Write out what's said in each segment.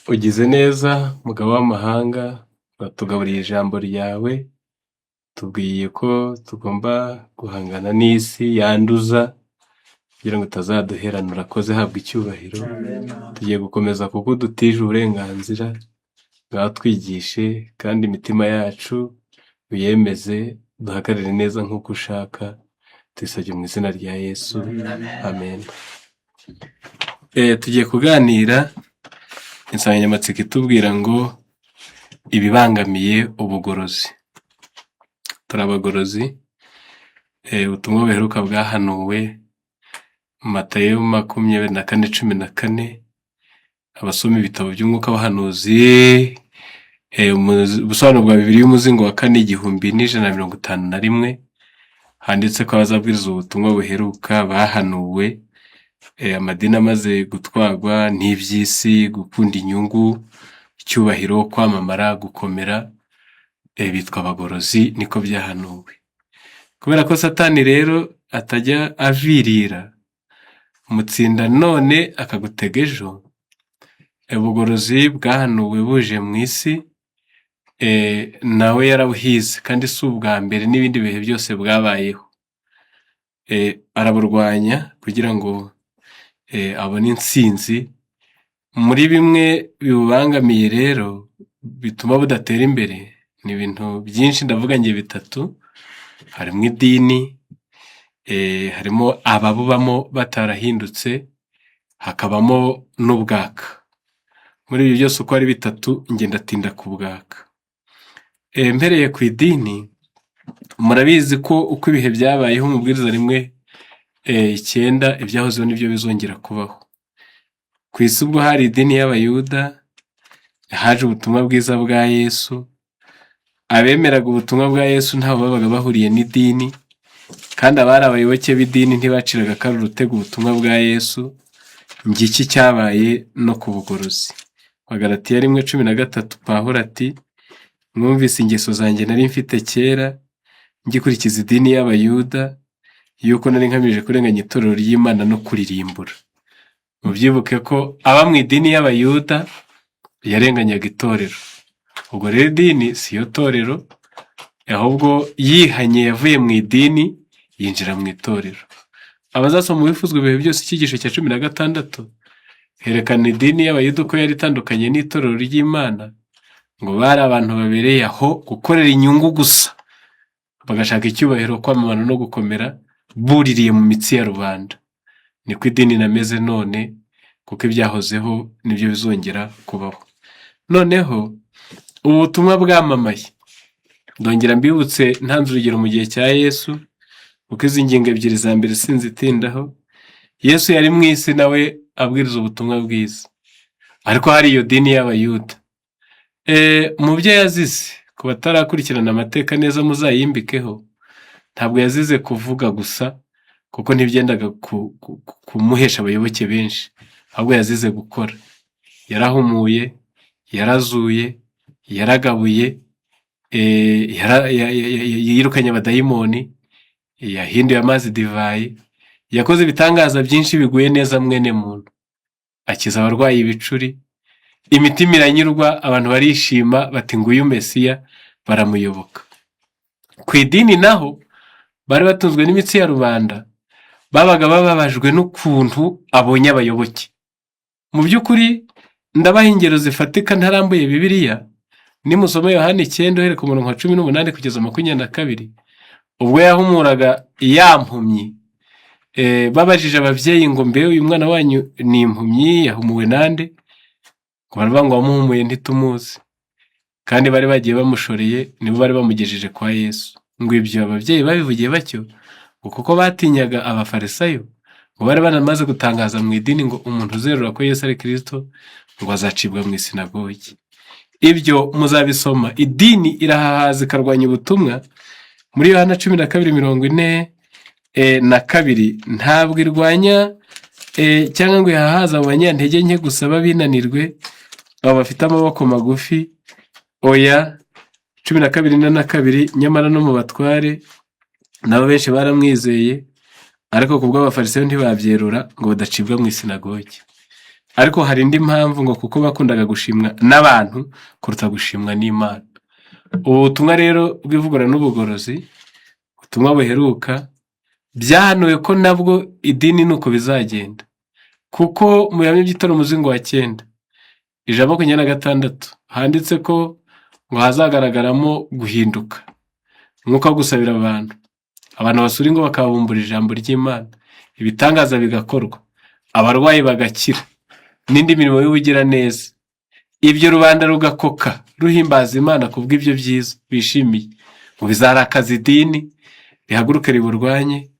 Ugize neza mugabo w'amahanga, watugaburiye ijambo ryawe, tubwiye ko tugomba guhangana n'isi yanduza kugira ngo utazaduherana. Urakoze, habwa icyubahiro. Tugiye gukomeza kuko dutije uburenganzira, ngaho twigishe kandi imitima yacu uyemeze, duhagarare neza nk'uko ushaka, twisabye mu izina rya Yesu, amen. Tugiye kuganira insanganyamatsiko itubwira ngo ibibangamiye ubugorozi. Turi abagorozi. Ubutumwa buheruka bwahanuwe Matayo 24:14. Abasoma ibitabo by'umwuka w'abahanuzi, ubusobanuro bwa Bibiliya umuzingo wa 4151, handitse ko abazabwiriza ubutumwa buheruka bahanuwe, amadini amaze gutwarwa n'iby'isi, gukunda inyungu, icyubahiro, kwamamara, gukomera, bitwa abagorozi. Niko byahanuwe. Kubera ko Satani rero atajya avirira, umutsinda none akagutega ejo. Ubugorozi bwahanuwe buje mu isi, nawe yarabuhize, kandi si ubwa mbere, n'ibindi bihe byose bwabayeho. Araburwanya kugira ngo abone intsinzi. Muri bimwe bibubangamiye rero bituma budatera imbere, ni ibintu byinshi, ndavuga ngiye bitatu. Harimo idini, harimo ababubamo batarahindutse, hakabamo n'ubwaka. Muri ibyo byose uko ari bitatu, ngenda atinda ku bwaka. Mpereye ku idini, murabizi ko uko ibihe byabayeho, umubwiriza 1:9, ibyahozeho nibyo bizongera kubaho. Ku isi ubwo hari idini y'Abayuda, haje ubutumwa bwiza bwa Yesu. Abemeraga ubutumwa bwa Yesu ntaho babaga bahuriye n'idini, kandi abari abayoboke b'idini ntibaciraga kari urutego ubutumwa bwa Yesu. Ngiki cyabaye no ku bugorozi. Magalatiya 1:13, Pawulo ati: mwumvise ingeso zanjye nari mfite kera, ngikurikiza idini y'Abayuda, yuko nari nkamije kurenganya itorero ry'Imana no kuririmbura. Mubyibuke ko aba mu idini y'Abayuda yarenganyaga itorero. Ubwo rero idini si yo torero, ahubwo yihanye yavuye mu idini yinjira mu itorero. Abazasoma Ibivuzwe ibihe byose icyigisho cya 16, herekana idini y'Abayuda uko yari itandukanye n'itorero ry'Imana, ngo bari abantu babereye aho gukorera inyungu gusa, bagashaka icyubahiro, kwamamara no gukomera, buririye mu mitsi ya rubanda. Niko idini nameze none, kuko ibyahozeho nibyo bizongera kubaho. Noneho ubu butumwa bwamamaye, ndongera mbibutse ntanze urugero mu gihe cya Yesu, kuko izi ngingo ebyiri za mbere sinzitindaho. Yesu yari mu isi nawe abwiriza ubutumwa bwiza, ariko hari iyo dini y'Abayuda. Mu byo yazize, ku batarakurikirana amateka neza muzayimbikeho, ntabwo yazize kuvuga gusa, kuko ntibyendaga kumuhesha abayoboke benshi, ahubwo yazize gukora. Yarahumuye, yarazuye, yaragabuye, yirukanye abadayimoni, yahinduye amazi divayi, yakoze ibitangaza byinshi biguye neza mwene muntu. Akiza abarwayi ibicuri, imitima iranyurwa, abantu barishima bati nguyu Mesiya, baramuyoboka. Ku idini naho bari batunzwe n'imitsi ya rubanda, babaga bababajwe n'ukuntu abonye abayoboke. Mu by'ukuri ndabaha ingero zifatika ntarambuye Bibiliya. Nimusoma Yohana 9 uhereye ku murongo wa 18 kugeza 22, ubwo yahumuraga yampumyi, babajije ababyeyi ngo mbe uyu mwana wanyu ni impumyi, yahumuwe nande? Ngo baravuga ngo wamuhumuye ntitumuzi. Kandi bari bagiye bamushoreye, nibo bari bamugejeje kwa Yesu. Ngo ibyo ababyeyi babivugiye batyo kuko batinyaga abafarisayo, ngo bari banamaze gutangaza mu idini ngo umuntu uzerura ko Yesu ari Kristo ngo azacibwa mu isinagogi. Ibyo muzabisoma. Idini irahahaza ikarwanya ubutumwa. Muri Yohana 12:42, ntabwo irwanya cyangwa ngo ihahaza abanyantege nke gusa babinanirwe, abo bafite amaboko magufi. Oya, 12:42, nyamara no mu batware nabo benshi baramwizeye, ariko kubwo abafarisayo ntibabyerura ngo badacibwa mu isinagogi. ariko hari indi mpamvu ngo kuko bakundaga gushimwa n'abantu kuruta gushimwa n'Imana. Ubu butumwa rero bw'ivugurura n'ubugorozi, ubutumwa buheruka, byahanuwe ko nabwo idini nuko bizagenda, kuko mu bihamya by'itora umuzingo wa 9 ijana 26 handitse ko ngo hazagaragaramo guhinduka, umwuka wo gusabira abantu basura ingo bakabumbura ijambo ry'Imana, ibitangaza bigakorwa, abarwayi bagakira, n'indi mirimo y'ubugira neza. Ibyo rubanda rugakoka ruhimbaza Imana kubw'ibyo byiza bishimiye, ngo bizarakaza idini rihaguruke riburwanye.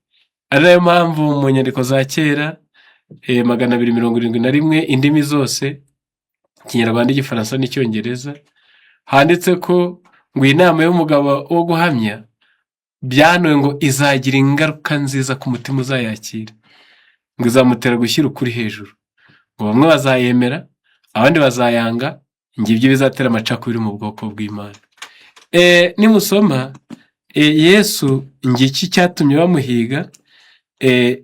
Ari nayo mpamvu mu nyandiko za kera 271 indimi zose, Ikinyarwanda, Igifaransa n'Icyongereza, handitse ko ngo inama y'umugabo wo guhamya byanuwe ngo izagira ingaruka nziza ku mutima uzayakira, ngo izamutera gushyira ukuri hejuru, ngo bamwe bazayemera abandi bazayanga, ngibyo bizatera amacakubiri mu bwoko bw'Imana. Nimusoma Yesu ngiki cyatumye bamuhiga,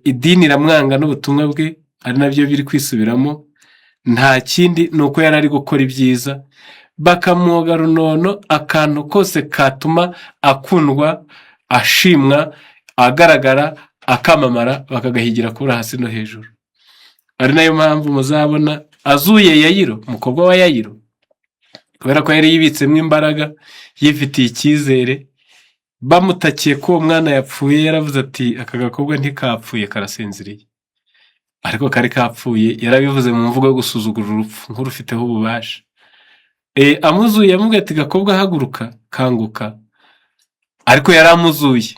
idini iramwanga n'ubutumwa bwe, ari nabyo biri kwisubiramo, nta kindi nuko yari ari gukora ibyiza, bakamwoga runono akantu kose katuma akundwa, ashimwa, agaragara, akamamara, bakagahigira kubura hasi no hejuru. Ari nayo mpamvu muzabona azuye Yayiro, umukobwa wa Yayiro, kubera ko yari yibitsemo imbaraga, yifitiye icyizere, bamutakiye ko uwo mwana yapfuye, yaravuze ati aka gakobwa ntikapfuye karasinziriye, ariko kari kapfuye. Yarabivuze mu mvugo yo gusuzugura urupfu nk'urufiteho ububasha. Amuzuye amubwira ati gakobwa haguruka, kanguka, ariko yaramuzuye.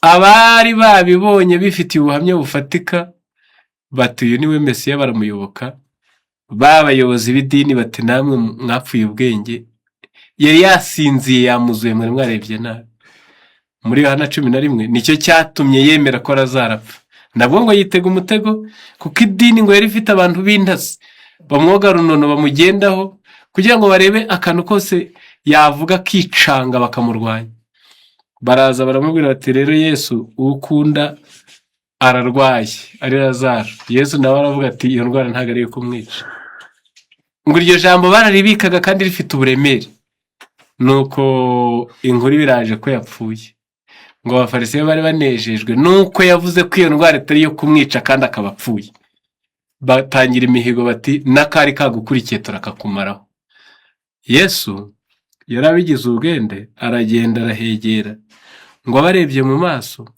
Abari babibonye bifitiye ubuhamya bufatika bati uyu niwe Mesiya, baramuyoboka. Babayobozi b'idini bati namwe mwapfuye ubwenge, yari yasinziye, yamuzuye, mwari mwarebye nabi. Muri Yohana 11 nicyo cyatumye yemera ko azarapfa. Nabwo ngo yitega umutego, kuko idini ngo yari ifite abantu b'intasi bamwoga runono bamugendaho kugira ngo barebe akantu kose yavuga kicanga bakamurwanya. Baraza baramubwira bati rero Yesu ukunda ararwaye, ari Lazaro. Yesu nawe aravuga ati iyo ndwara ntago ari yo kumwica. Ngo iryo jambo bararibikaga kandi rifite uburemere. Nuko inkuru biraje ko yapfuye, ngo abafarisayo bari banejejwe nuko yavuze ko iyo ndwara itari yo kumwica kandi akaba apfuye. Batangira imihigo bati n'akari kagukurikiye turakakumaraho. Yesu yarabigize ubwende, aragenda arahegera, ngo abarebye mu maso,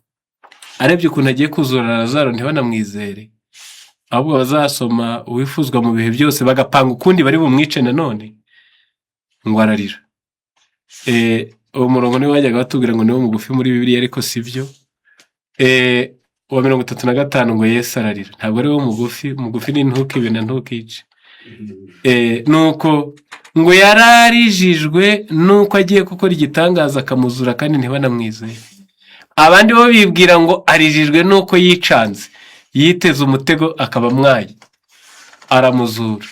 arebye ukuntu agiye kuzura Lazaro ntibanamwizere, ahubwo bazasoma uwifuzwa mu bihe byose bagapanga ukundi bari bumwice nanone, ngo ararira. Uwo murongo niwe wajyaga batubwira ngo niwo mugufi muri Bibiliya, ariko sivyo. Uwa 35 ngo Yesu ararira, ntabwo ari wo mugufi. Mugufi ni ntukibe na ntukice. Nuko ngo yararijijwe nuko agiye gukora igitangaza akamuzura kandi ntibanamwizeye. Abandi bo bibwira ngo arijijwe nuko yicanze, yiteze umutego akaba mwayi, aramuzura.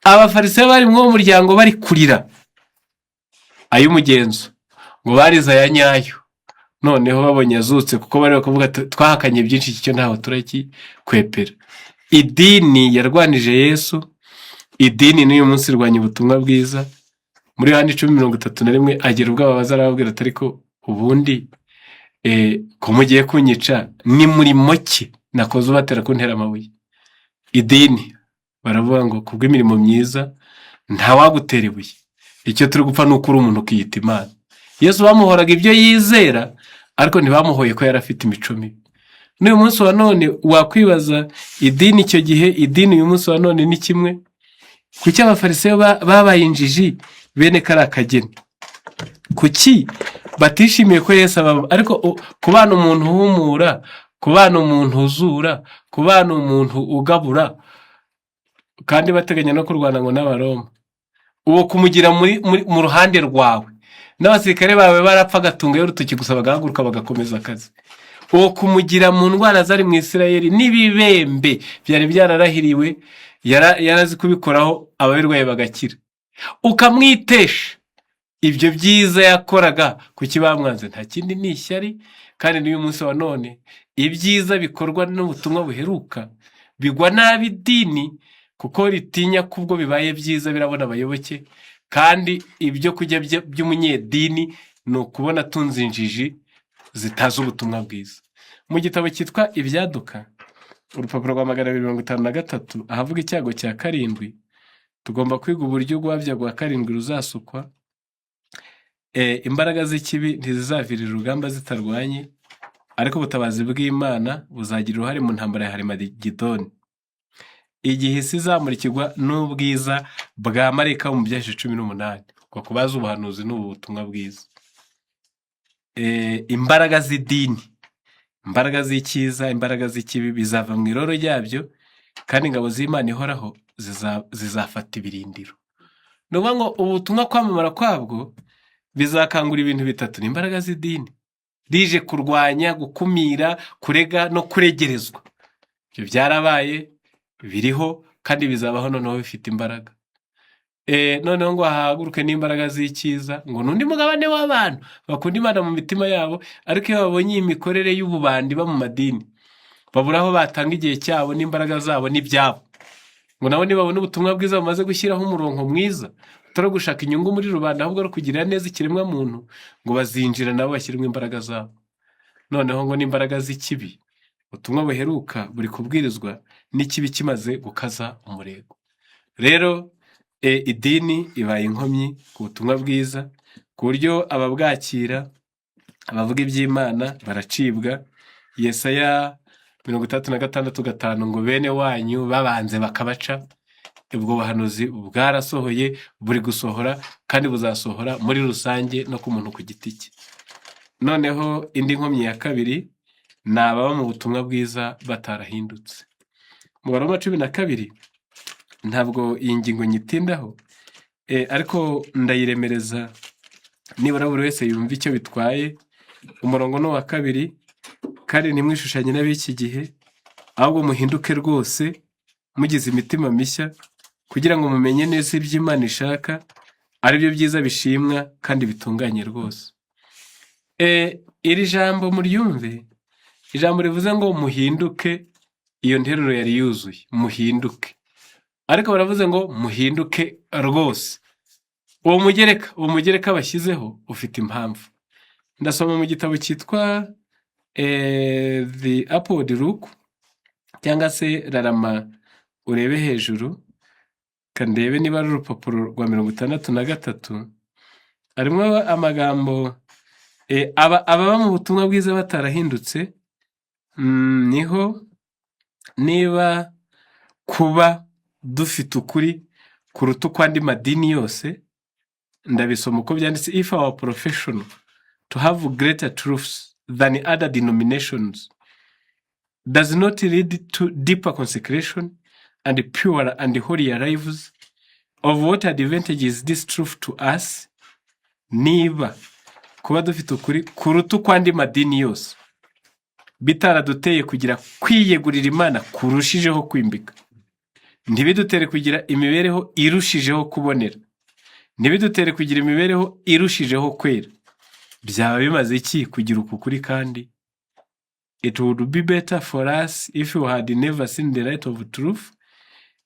Abafarisayo bari mu muryango bari kurira ay'umugenzo, ngo bariza ya nyayo. Noneho babonye azutse, kuko bari bakavuga twahakanye byinshi, icyo ntaho turakikwepera. Idini yarwanije Yesu, idini n'uyu munsi irwanya ubutumwa bwiza. Muri Yohana 10:31 agera ubwo ababaza arababwira ati ariko ubundi ko mugiye kunyica ni murimo ki nakoze ubatera kuntera amabuye? Idini baravuga ngo kubw'imirimo myiza nta wagutera ibuye, icyo turi gupfa nuko uri umuntu ukiyita Imana. Yesu bamuhoraga ibyo yizera, ariko ntibamuhoye ko yari afite imico mibi. N'uyu munsi wa none wakwibaza, idini icyo gihe, idini uyu munsi wa none ni kimwe. Kuki abafarisayo babaye injiji bene kari akageni? Kuki batishimiye ko Yesu ariko kubana umuntu uhumura, kubana umuntu uzura, kubana umuntu ugabura, kandi bateganya no kurwana ngo n'Abaroma, uwo kumugira mu ruhande rwawe, n'abasirikare bawe barapfa gatunga y'urutoki gusa bagahaguruka bagakomeza akazi. Uwo kumugira mu ndwara zari mu Isirayeli n'ibibembe byari byararahiriwe, yarazi kubikoraho ababirwaye bagakira, ukamwitesha ibyo byiza yakoraga. Kuki bamwanze? Nta kindi ni ishyari. Kandi n'uyu munsi wa none ibyiza bikorwa n'ubutumwa buheruka bigwa nabi idini, kuko ritinya ko ubwo bibaye byiza birabona abayoboke, kandi ibyo kurya by'umunyedini ni ukubona atunze injiji zitazi ubutumwa bwiza. Mu gitabo cyitwa Ibyaduka, urupapuro rwa 253, ahavuga icyago cya karindwi, tugomba kwiga uburyo urwabya rwa karindwi ruzasukwa. Imbaraga z'ikibi ntizizavirira urugamba zitarwanye, ariko ubutabazi bw'Imana buzagira uruhare mu ntambara ya Harimagedoni, igihe isi izamurikirwa n'ubwiza bwa marayika wo mu Byahishuwe 18. Ubwo kubaza ubuhanuzi n'ubu butumwa bwiza. Imbaraga z'idini, imbaraga z'icyiza, imbaraga z'ikibi bizava mu iroro ryabyo, kandi ingabo z'Imana ihoraho zizafata ibirindiro. Ni ukuvuga ngo ubutumwa kwamamara kwabwo bizakangura ibintu bitatu. Ni imbaraga z'idini rije kurwanya, gukumira, kurega no kuregerezwa. Ibyo byarabaye, biriho, kandi bizabaho noneho bifite imbaraga. Noneho ngo hahaguruke n'imbaraga z'icyiza, ngo n'undi mugabane w'abantu bakunda Imana mu mitima yabo, ariko iyo babonye iyi mikorere y'ububandi ba mu madini, babura aho batanga igihe cyabo n'imbaraga zabo n'ibyabo. Ngo nabo nibabona ubutumwa bwiza bamaze gushyiraho umurongo mwiza, utari gushaka inyungu muri rubanda, ahubwo ari ukugirira neza ikiremwa muntu, ngo bazinjira nabo bashyiremo imbaraga zabo. Noneho ngo n'imbaraga z'ikibi, ubutumwa buheruka buri kubwirizwa n'ikibi kimaze gukaza umurego. Rero idini ibaye inkomyi ku butumwa bwiza, ku buryo ababwakira, abavuga iby'Imana baracibwa. Yesaya 36:5 ngo bene wanyu babanze bakabaca. Ubwo buhanuzi bwarasohoye, buri gusohora, kandi buzasohora muri rusange no ku muntu ku giti cye. Noneho indi nkomyi ya kabiri ni ababa mu butumwa bwiza batarahindutse. Mu Baroma 12 ntabwo iyi ngingo nyitindaho, ariko ndayiremereza nibura buri wese yumva icyo bitwaye. Umurongo ni uwa 2: kandi ntimwishushanye n'ab'iki gihe, ahubwo muhinduke rwose, mugize imitima mishya, kugira ngo mumenye neza ibyo Imana ishaka, ari byo byiza bishimwa kandi bitunganye rwose. Iri jambo muryumve, ijambo rivuze ngo muhinduke, iyo nteruro yari yuzuye, muhinduke. Ariko baravuze ngo muhinduke rwose. Uwo mugereka bashyizeho ufite impamvu. Ndasoma mu gitabo cyitwa The Upward Look, cyangwa se rarama urebe hejuru, kandebe niba ari urupapuro rwa 63. Harimo amagambo ababa mu butumwa bwiza batarahindutse, niho niba kuba dufite ukuri kuruta uko andi madini yose. Ndabisoma uko byanditse: if our profession to have greater truths than other denominations does not lead to deeper consecration and purer and holier lives, of what advantage is this truth to us? Niba kuba dufite ukuri kuruta uko andi madini yose bitaraduteye kugira kwiyegurira Imana kurushijeho kwimbika, ntibidutere kugira imibereho irushijeho kubonera, ntibidutere kugira imibereho irushijeho kwera, byaba bimaze iki kugira uku kuri? Kandi it would be better for us if we had never seen the light of truth.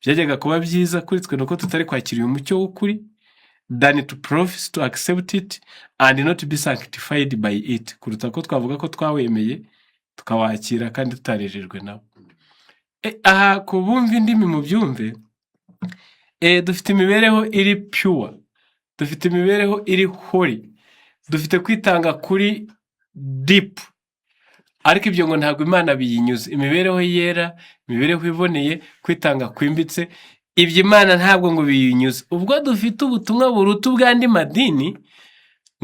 Byajyaga kuba byiza kuri twe nuko tutari kwakira uyu mucyo w'ukuri, than to profess to accept it and not be sanctified by it, kuruta ko twavuga ko twawemeye tukawakira kandi tutarejejwe nawe. Aha kubumva indimi mu byumve, dufite imibereho iri pure, dufite imibereho iri holy, dufite kwitanga kuri deep, ariko ibyo ngo ntabwo Imana biyinyuze. Imibereho yera, imibereho iboneye, kwitanga kwimbitse, ibyo Imana ntabwo ngo biyinyuze. Ubwo dufite ubutumwa buruta ubw'andi madini,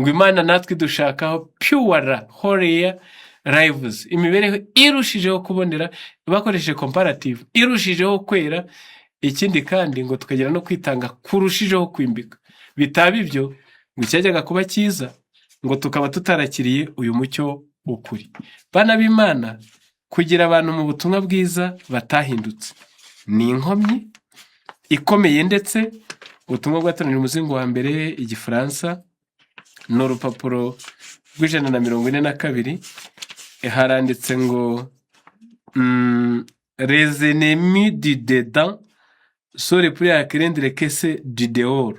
ngo Imana natwe dushakaho pure holier lives, imibereho irushijeho kubonera, bakoresheje comparative, irushijeho kwera. Ikindi kandi ngo tukagira no kwitanga kurushijeho kwimbika. Bitaba ibyo ngo icyajyaga kuba cyiza, ngo tukaba tutarakiriye uyu mucyo ukuri. Bana b'Imana, kugira abantu mu butumwa bwiza batahindutse ni inkomyi ikomeye. Ndetse ubutumwa bwatangiye umuzingo wa mbere, Igifaransa, ni urupapuro rw'142. Haranditse ngo les ennemis du dedans sore puri yakerendere kese dideoro,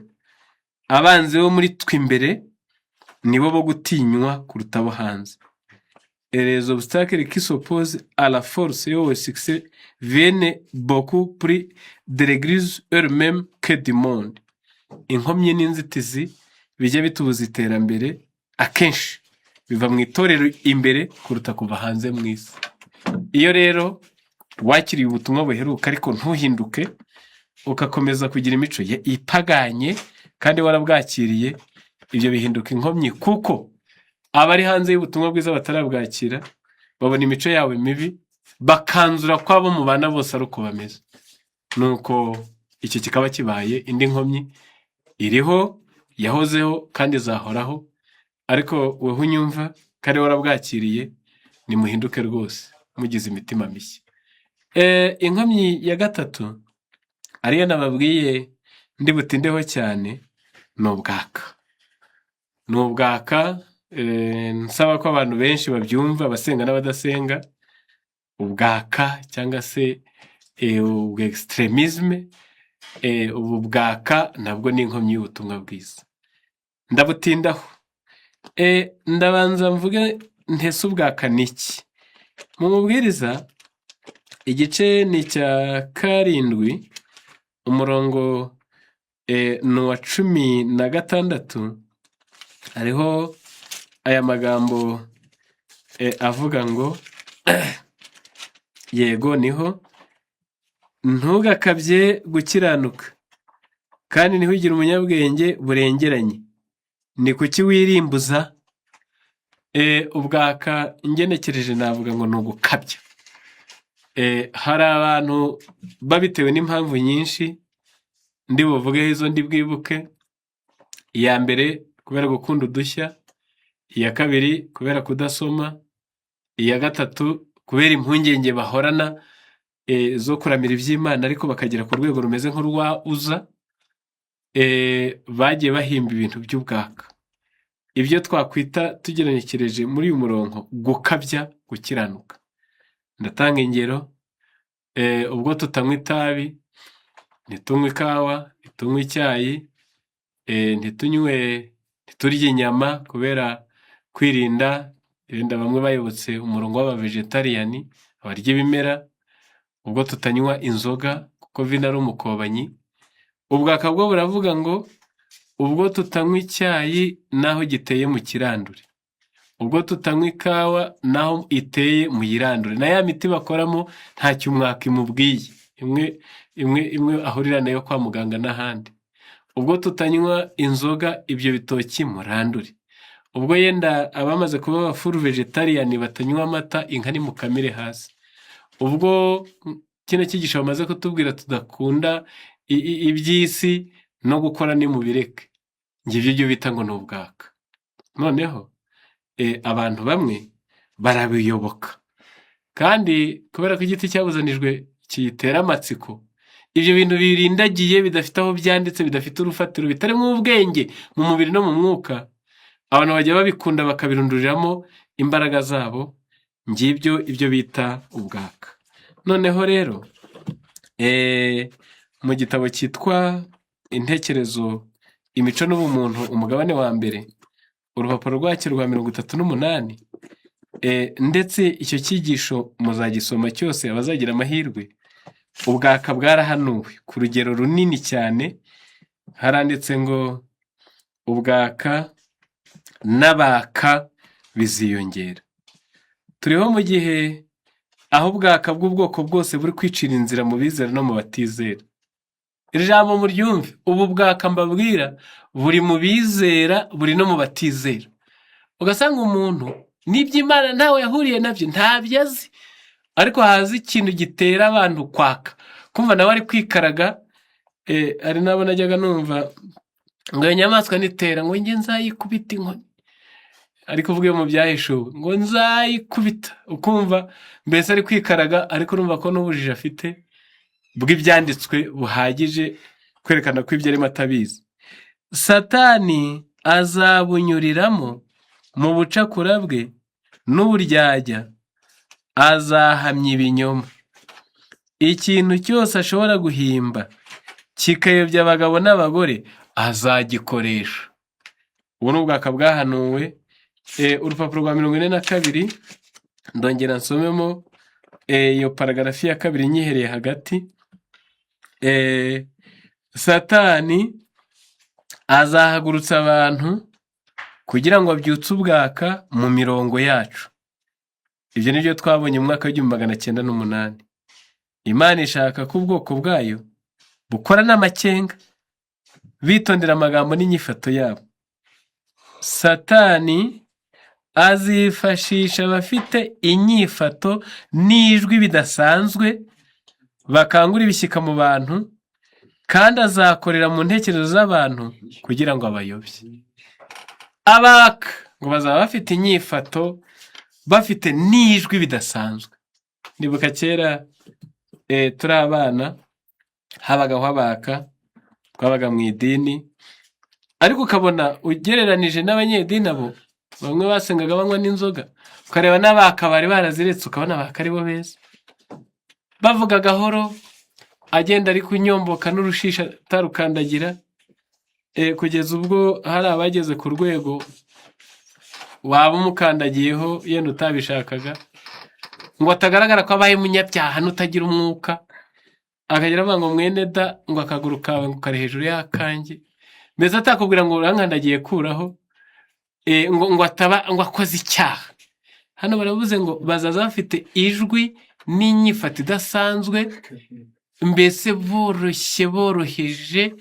abanzi bo muri twe imbere nibo bo gutinywa kuruta abo hanze. Les obstacles qui s'opposent à la force et au succès viennent beaucoup plus de l'église elle-même que du monde. Inkomyi n'inzitizi bijya bitubuza iterambere akenshi biva mu itorero imbere kuruta kuva hanze mu isi. Iyo rero wakiriye ubutumwa buheruka ariko ntuhinduke, ugakomeza kugira imico ipaganye kandi warabwakiriye, ibyo bihinduka inkomyi, kuko abari hanze y'ubutumwa bwiza batarabwakira babona imico yawe mibi, bakanzura ko abo mubana bose ari uko bameze. Nuko icyo kikaba kibaye indi nkomyi iriho, yahozeho kandi izahoraho, ariko weho unyumva kandi warabwakiriye, nimuhinduke rwose mugize imitima mishya. Inkomyi ya gatatu ariyo nababwiye ndi butindeho cyane, ni ubwaka. Ni ubwaka, nsaba ko abantu benshi babyumva, abasenga n'abadasenga. Ubwaka cyangwa se extremisme, ubu bwaka nabwo ni inkomyi y'ubutumwa bwiza. Ndabutindaho. Ndabanza mvuge ntese ubwaka niki. Mu mubwiriza igice ni cya 7 umurongo ni uwa 16, hariho aya magambo avuga ngo yego niho, ntugakabye gukiranuka kandi ntihugire umunyabwenge burengeranye, ni kuki wirimbuza. Ubwaka ingenekereje navuga ngo ni ugukabya. Hari abantu babitewe n'impamvu nyinshi, ndi buvugeho izo ndi bwibuke. Iya mbere kubera gukunda udushya, iya kabiri kubera kudasoma, iya gatatu kubera impungenge bahorana zo kuramira iby'Imana ariko bakagera ku rwego rumeze nk'urwa uza. Bagiye bahimba ibintu by'ubwaka, ibyo twakwita tugenekereje muri uyu murongo gukabya gukiranuka. Ndatanga ingero. Ubwo tutanywa itabi, ntitunywe ikawa, ntitunywe icyayi, ntiturye inyama kubera kwirinda, bamwe bayobotse umurongo w'abavegetariyani, abarya ibimera. Ubwo tutanywa inzoga kuko vino ari umukobanyi. Ubwaka bwo buravuga ngo ubwo tutanywa icyayi naho giteye mu kirandure, ubwo tutanywa ikawa naho iteye mu yirandure, na ya miti bakoramo ntacyo umwaka imubwiye, imwe ahurira nayo kwa muganga n'ahandi. Ubwo tutanywa inzoga, ibyo bitoki murandure. Ubwo yenda abamaze kuba abafuru vegetariyani batanywa amata, inka ni mukamire hasi. Ubwo kino cyigisho bamaze kutubwira tudakunda iby'isi no gukora ni mubireke, ngibyo byo bita ngo ni ubwaka. Noneho abantu bamwe barabiyoboka, kandi kubera ko igiti cyabuzanijwe kiyitera amatsiko, ibyo bintu birindagiye bidafite aho byanditse, bidafite urufatiro, bitarimo ubwenge mu mubiri no mu mwuka, abantu bajya babikunda bakabirunduriramo imbaraga zabo, ngibyo ibyo bita ubwaka. Noneho rero mu gitabo cyitwa Intekerezo, Imico n'Ubumuntu, umugabane wa mbere, urupapuro rwacyo rwa 38, ndetse icyo cyigisho muzagisoma cyose abazagira amahirwe. Ubwaka bwarahanuwe ku rugero runini cyane, haranditse ngo ubwaka n'abaka biziyongera. Turiho mu gihe aho ubwaka bw'ubwoko bwose buri kwicira inzira mu bizera no mu batizera. Iri jambo muryumve, ubu bwaka mbabwira buri mu bizera, buri no mu batizera. Ugasanga umuntu n'iby'Imana ntawe yahuriye nabyo, ntabyo azi, ariko hazi ikintu gitera abantu kwaka, kumva nawe ari kwikaraga. Ari nabo najyaga numva ngo iyo nyamaswa nitera ngo njye nzayikubita inkoni, ariko uvuge mu byahishuwe ngo nzayikubita, ukumva mbese ari kwikaraga, ariko urumva ko n'ubujiji afite bw'ibyanditswe buhagije kwerekana ko ibyo arimo atabizi. Satani azabunyuriramo mu bucakura bwe n'uburyarya, azahamya ibinyoma. Ikintu cyose ashobora guhimba kikayobya abagabo n'abagore, azagikoresha. Ubu ni ubwaka bwahanuwe. Urupapuro rwa 42, ndongera nsomemo iyo paragarafi ya 2 nyihereye hagati. Satani azahagurutsa abantu kugira ngo abyutse ubwaka mu mirongo yacu. Ibyo nibyo twabonye mu mwaka w'1908. Imana ishaka ko ubwoko bwayo bukora n'amakenga, bitondera amagambo n'inyifato yabo. Satani azifashisha abafite inyifato n'ijwi bidasanzwe bakangura ibishyika mu bantu, kandi azakorera mu ntekerezo z'abantu kugira ngo abayobye. Abaka ngo bazaba bafite inyifato, bafite n'ijwi bidasanzwe. Ndibuka kera turi abana, habagaho abaka, twabaga mu idini, ariko ukabona ugereranije n'abanyedini abo, bamwe basengaga banywa n'inzoga, ukareba n'abaka bari baraziretse, ukabona abaka ari bo beza, bavuga gahoro, agenda ari kunyomboka n'urushisha atarukandagira, kugeza ubwo hari abageze ku rwego waba umukandagiyeho yenda utabishakaga, ngo atagaragara ko abaye umunyabyaha n'utagira umwuka, akagira avuga ngo mwene da, ngo akaguru kawe ngo kari hejuru y'akanjye, mbese atakubwira ngo urankandagiye kuraho, ngo ataba ngo akoze icyaha. Hano baravuze ngo bazaza bafite ijwi n'inyifato idasanzwe, mbese boroheje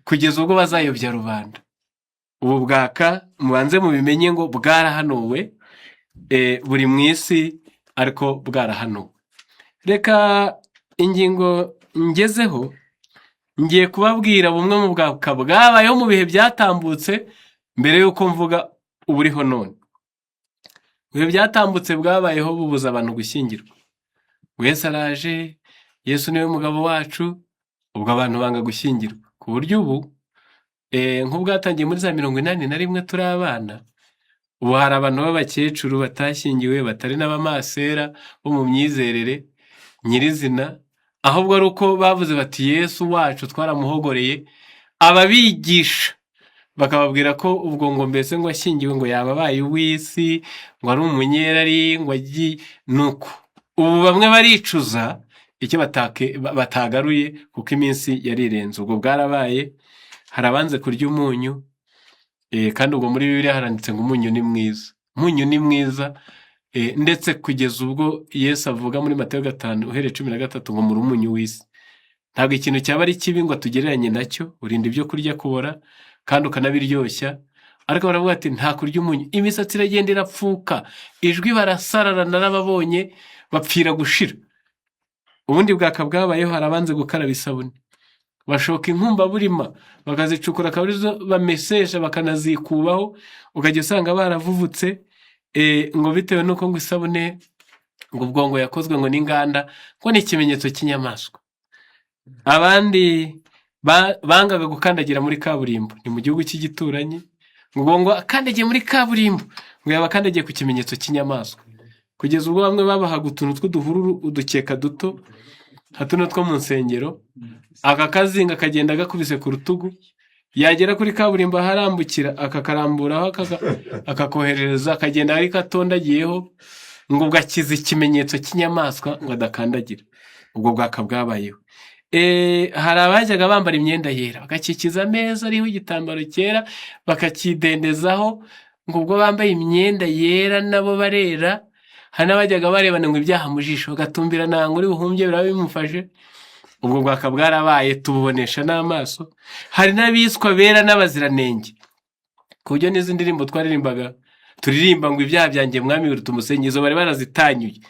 kugeza ubwo bazayobya rubanda. Ubu bwaka mubanze mubimenye ngo bwarahanuwe, buri mu isi ariko bwarahanuwe. Reka ingingo ngezeho ngiye kubabwira bumwe mu bwaka bwabayeho mu bihe byatambutse, mbere y'uko mvuga uburiho none. Mu bihe byatambutse bwabayeho bubuza abantu gushyingirwa. Yesu araje, Yesu niwe mugabo wacu, ubwo abantu banga gushyingirwa, ku buryo ubu nk'ubwatangiye muri za 81 turi abana, ubu hari abantu b'abakecuru batashyingiwe, batari n'abamasera bo mu myizerere nyirizina, ahubwo ari uko bavuze bati Yesu wacu twaramuhogoreye, ababigisha bakababwira ko ubwo ngo mbese ngo ashyingiwe ngo yaba abaye uw'isi, ngo ari umunyerari, ngo agiye nuko. Ubu bamwe baricuza icyo batagaruye kuko iminsi yarirenze. Ubwo bwarabaye, hari abanze kurya umunyu, kandi ubwo muri Bibiliya haranditse ngo umunyu ni mwiza. Umunyu ni mwiza, ndetse kugeza ubwo Yesu avuga muri Matayo 5 uhereye 13 ngo muri umunyu w'isi. Ntabwo ikintu cyaba ari kibi ngo tugereranye nacyo, urinda ibyo kurya kubora kandi ukanabiryoshya, ariko baravuga ati nta kurya umunyu, imisatsi iragenda irapfuka, ijwi barasarara, narababonye bapfira gushira. Ubundi bwaka bwabayeho, hari abanze gukaraba isabune, bashoka inkumba burima bakazicukura, akaba arizo bamesesha bakanazikubaho, ukajya usanga baravuvutse, ngo bitewe n'uko ngo isabune ngo ubwo ngo yakozwe ngo n'inganda, ngo ni ikimenyetso cy'inyamaswa. Abandi bangaga gukandagira muri kaburimbo, ni mu gihugu cy'igituranyi, ngo akandagiye muri kaburimbo ngo yaba akandagiye ku kimenyetso cy'inyamaswa, kugeza ubwo bamwe babahaga utuntu tw'uduhururu, udukeka duto hatuno two mu nsengero, aka kazinga kagenda gakubise ku rutugu, yagera kuri kaburimbo aharambukira akakaramburaho, akakoherereza, akagenda ari katondagiyeho, ngo gakize ikimenyetso cy'inyamaswa ngo adakandagira. Ubwo bwaka bwabayeho. Hari abajyaga bambara imyenda yera, bagakikiza ameza ariho igitambaro cyera, bakakidendezaho, ngo ubwo bambaye imyenda yera nabo barera. Hari n'abajyaga barebana ngo ibyaha mu jisho, bagatumbira ntango uri buhumbye biraba bimufashe. Ubwo bwaka bwarabaye, tububonesha n'amaso. Hari n'abiswa bera n'abaziranenge, ku buryo n'izi ndirimbo turirimba ngo ibyaha byanjye mwami biruta umusenyi, izo bari barazitanyuye.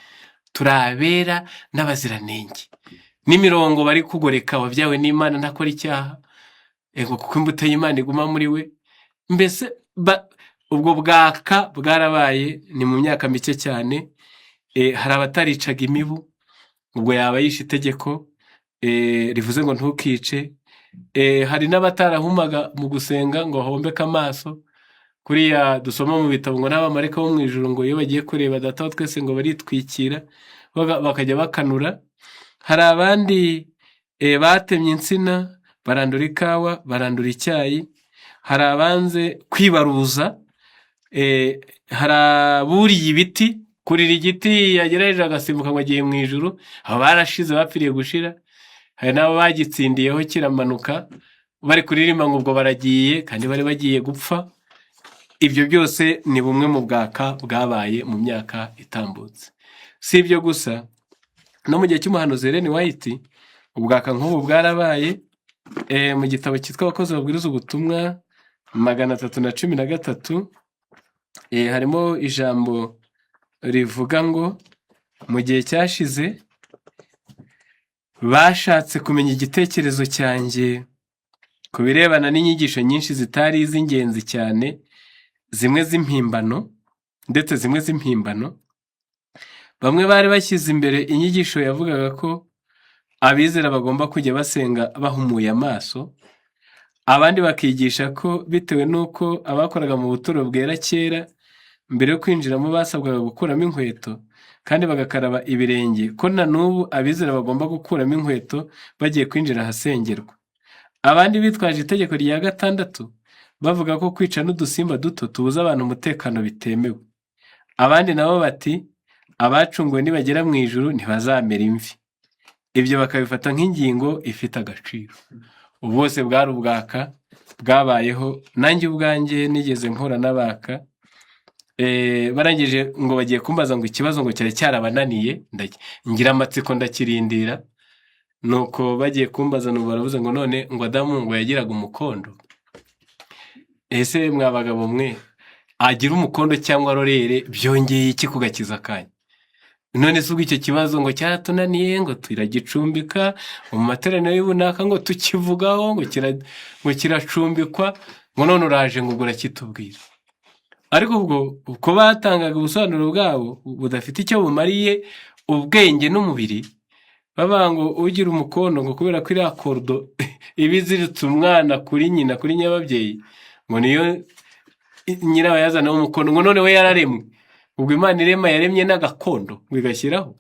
Turabera n'abaziranenge, n'imirongo bari kugoreka, wabyawe n'Imana ntakora icyaha, kuko imbuto y'Imana iguma muri we. Mbese ubwo bwaka bwarabaye, ni mu myaka mike cyane. Hari abataricaga imibu, ubwo yaba yishe itegeko rivuze ngo ntukice. Hari n'abatarahumaga mu gusenga ngo ahombeke amaso, kuriya dusoma mu bitabo ngo n'abamarayika bo mu ijuru ngo iyo bagiye kureba Data wa twese ngo baritwikira bakajya bakanura. Hari abandi batemye insina barandura ikawa, barandura icyayi, hari abanze kwibaruza, hari aburiye ibiti, kurira igiti yagerageje agasimbuka ngo agiye mu ijuru, abo barashize bapfiriye gushira, hari n'abo bagitsindiyeho kiramanuka, bari kuririmba ngo ubwo baragiye kandi bari bagiye gupfa. Ibyo byose ni bumwe mu bwaka bwabaye mu myaka itambutse. Si ibyo gusa, no mu gihe cy'umuhanuzi Ellen White ubwaka nk'ubu bwarabaye. Mu gitabo cyitwa Abakozi babwiriza ubutumwa 313 harimo ijambo rivuga ngo mu gihe cyashize bashatse kumenya igitekerezo cyanjye ku birebana n'inyigisho nyinshi zitari iz'ingenzi cyane, zimwe z'impimbano ndetse zimwe z'impimbano. Bamwe bari bashyize imbere inyigisho yavugaga ko abizera bagomba kujya basenga bahumuye amaso, abandi bakigisha ko bitewe n'uko abakoraga mu buturo bwera kera mbere yo kwinjiramo basabwaga gukuramo inkweto kandi bagakaraba ibirenge, ko na n'ubu abizera bagomba gukuramo inkweto bagiye kwinjira ahasengerwa. Abandi bitwaje itegeko rya 6 bavuga ko kwica n'udusimba duto tubuza abantu umutekano bitemewe. Abandi nabo bati abacunguwe nibagera mu ijuru ntibazamera imvi. Ibyo bakabifata nk'ingingo ifite agaciro. Ubu bose bwari ubwaka bwabayeho. Nanjye ubwanjye nigeze nkora n'abaka, barangije ngo bagiye kumbaza ngo ikibazo ngo cyari cyarabananiye, ngira amatsiko ndakirindira. Nuko bagiye kumbaza no baravuze ngo none ngo Adamu ngo yagiraga umukondo. Ese mwabagabo mwe, agira umukondo cyangwa rorere byongeye iki kugakiza kanya? None se ubwo icyo kibazo ngo cyaratunaniye ngo turagicumbika mu materaniro y'ubunaka ngo tukivugaho ngo kiracumbikwa, ngo none uraje ngo urakitubwira. Ariko ubwo uko batangaga ubusobanuro bwabo budafite icyo bumariye ubwenge n'umubiri, baba ngo ugira umukondo ngo kubera ko iriya kordo ibiziritse umwana kuri nyina, kuri nyababyeyi, ngo niyo nyirawe yazana umukondo, ngo none we yararemwe. Ubwo Imana irema yaremye n'agakondo bigashyiraho.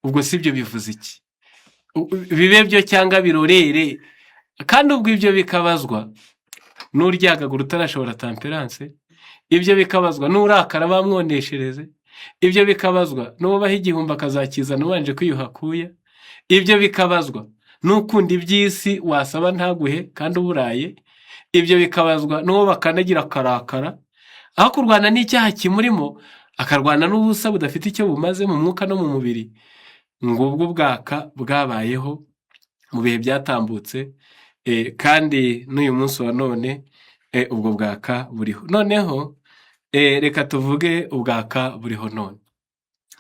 Ubwo sibyo bivuze iki? Bibe byo cyangwa birorere, kandi ubwo ibyo bikabazwa n'uryagagura utarashobora temperance, ibyo bikabazwa n'urakara bamwondeshereze, ibyo bikabazwa n'ubaha igihumbi akazakizana ubanje kwiyuhakuya, ibyo bikabazwa n'ukunda iby'isi wasaba ntaguhe kandi uburaye, ibyo bikabazwa n'uwo bakanagira akarakara, aho kurwana n'icyaha kimurimo akarwana n'ubusa budafite icyo bumaze mu mwuka no mu mubiri. Ngubwo bwaka bwabayeho mu bihe byatambutse, kandi n'uyu munsi wa none ubwo bwaka buriho. Noneho reka tuvuge ubwaka buriho none.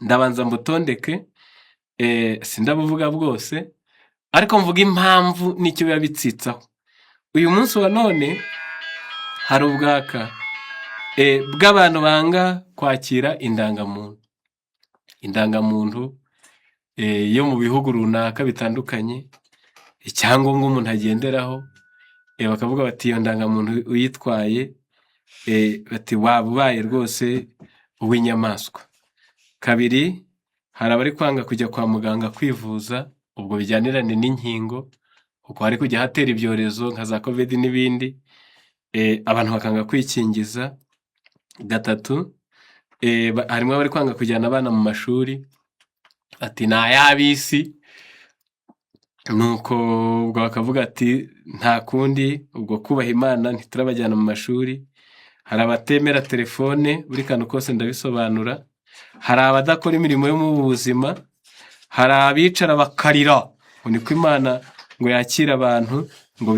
Ndabanza mbutondeke, sindabuvuga bwose, ariko mvuga impamvu n'icyo biba bitsitsaho. Uyu munsi wa none hari ubwaka bw'abantu banga kwakira indangamuntu. Indangamuntu yo mu bihugu runaka bitandukanye, icyangombwa umuntu agenderaho, bakavuga bati iyo ndangamuntu uyitwaye, bati waba ubaye rwose uw'inyamaswa. Kabiri, hari abari kwanga kujya kwa muganga kwivuza, ubwo bijyanirane n'inkingo, kuko hari kujya hatera ibyorezo nka za covid n'ibindi, abantu bakanga kwikingiza. Gatatu, harimo abari kwanga kujyana abana mu mashuri, ati ni ay'ab'isi, nuko ubwo bakavuga ati nta kundi, ubwo kubaha Imana ntiturabajyana mu mashuri. Hari abatemera telefone, buri kantu kose ndabisobanura. Hari abadakora imirimo yo mu buzima, hari abicara bakarira ngo niko Imana ngo yakira abantu ngo